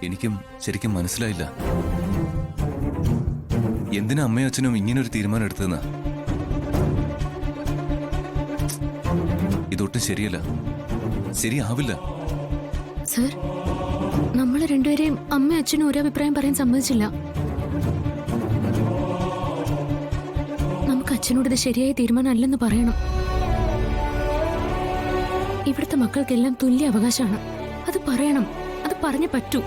എനിക്കും ശരിക്കും മനസ്സിലായില്ല എന്തിനാ അമ്മയും അച്ഛനും ഇങ്ങനൊരു തീരുമാനം എടുത്തതെന്ന്. ഇതൊട്ടും ശരിയല്ല, ശരിയാവില്ല. സർ, നമ്മള് രണ്ടുപേരെയും അമ്മയും അച്ഛനും ഒരു അഭിപ്രായം പറയാൻ സമ്മതിച്ചില്ല. നമുക്ക് അച്ഛനോട് ഇത് ശരിയായ തീരുമാനം അല്ലെന്ന് പറയണം. ഇവിടുത്തെ മക്കൾക്കെല്ലാം തുല്യ അവകാശമാണ്. അത് പറയണം, അത് പറഞ്ഞേ പറ്റൂ.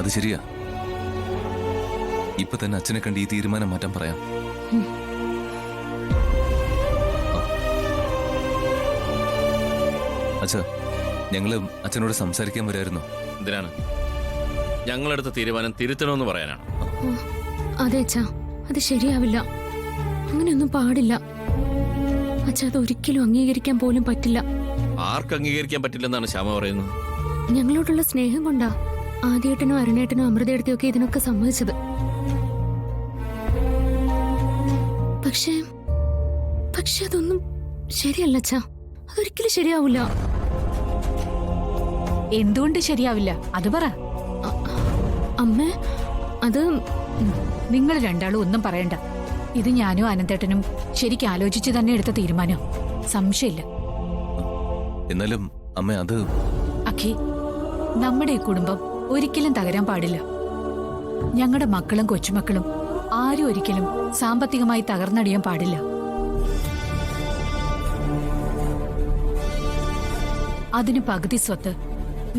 അത് ശരിയാ. ഇപ്പൊ തന്നെ അച്ഛനെ കണ്ട് ഈ തീരുമാനം മാറ്റാൻ പറയാം. അച്ഛാ, ഞങ്ങള് അച്ഛനോട് സംസാരിക്കാൻ വരായിരുന്നു. എന്തിനാണ്? ഞങ്ങളെടുത്ത തീരുമാനം തിരുത്തണമെന്ന് പറയാനാണ്. അതെ അച്ഛാ, അത് ശരിയാവില്ല. അങ്ങനെയൊന്നും പാടില്ല അച്ഛാ. അത് ഒരിക്കലും അംഗീകരിക്കാൻ പോലും പറ്റില്ല. ആർക്ക് അംഗീകരിക്കാൻ പറ്റില്ലെന്നാണ് ശ്യാമ പറയുന്നത്? ഞങ്ങളോടുള്ള സ്നേഹം കൊണ്ടാ ആദ്യേട്ടനും അരുണേട്ടനും അമൃതേടത്തിയൊക്കെ ഇതിനൊക്കെ സമ്മതിച്ചത്. പക്ഷേ അതൊന്നും ശരിയല്ല അച്ഛാ. അതൊരിക്കലും ശരിയാവില്ല. എന്തുകൊണ്ട് ശരിയാവില്ല അത് പറ. അമ്മേ, അത് നിങ്ങൾ രണ്ടാളും ഒന്നും പറയണ്ട. ഇത് ഞാനും അനന്തേട്ടനും ശരിക്കും ആലോചിച്ച് തന്നെ എടുത്ത തീരുമാനം, സംശയമില്ല. എന്നാലും അമ്മ, അത് അഖി, നമ്മുടെ ഈ കുടുംബം ഒരിക്കലും തകരാൻ പാടില്ല. ഞങ്ങളുടെ മക്കളും കൊച്ചുമക്കളും ആരും ഒരിക്കലും സാമ്പത്തികമായി തകർന്നടിയാൻ പാടില്ല. അതിന് പകുതി സ്വത്ത്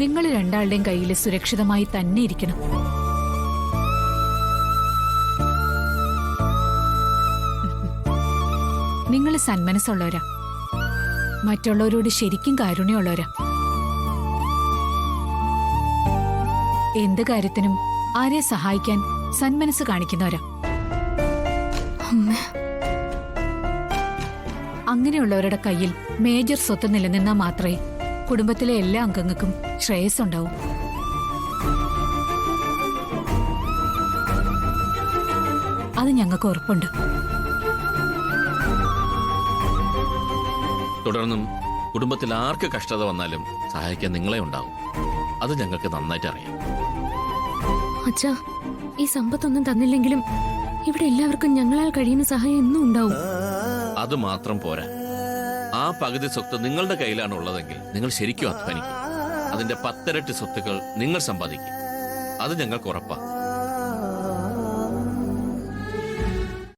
നിങ്ങൾ രണ്ടാളുടെയും കയ്യിൽ സുരക്ഷിതമായി തന്നെ ഇരിക്കണം. നിങ്ങൾ സന്മനസ്സുള്ളവരാ, മറ്റുള്ളവരോട് ശരിക്കും കാരുണ്യമുള്ളവരാ. എന്ത് കാര്യത്തിനും ആരെ സഹായിക്കാൻ സന്മനസ് കാണിക്കുന്നവരാ. അങ്ങനെയുള്ളവരുടെ കയ്യിൽ മേജർ സ്വത്ത് നിലനിന്നാൽ മാത്രമേ കുടുംബത്തിലെ എല്ലാ അംഗങ്ങൾക്കും ശ്രേയസ്സുണ്ടാവും. അത് ഞങ്ങൾക്ക് ഉറപ്പുണ്ട്. തുടർന്നും കുടുംബത്തിൽ ആർക്ക് കഷ്ടത വന്നാലും സഹായിക്കാൻ നിങ്ങളെ ഉണ്ടാവും. അത് ഞങ്ങൾക്ക് നന്നായിട്ട് അറിയാം. അച്ഛാ, ഈ സമ്പത്തൊന്നും തന്നില്ലെങ്കിലും ഇവിടെ എല്ലാവർക്കും ഞങ്ങളാൽ കഴിയുന്ന സഹായം എന്നും ഉണ്ടാവും. അത് മാത്രം പോരാ. ആ പകുതി സ്വത്ത് നിങ്ങളുടെ കയ്യിലാണ് ഉള്ളതെങ്കിൽ നിങ്ങൾ ശരിക്കും അധ്വാനിക്കും. അതിന്റെ 10 ഇരട്ടി സ്വത്തുക്കൾ നിങ്ങൾ സമ്പാദിക്കും. അത് ഞങ്ങൾക്ക് ഉറപ്പാ.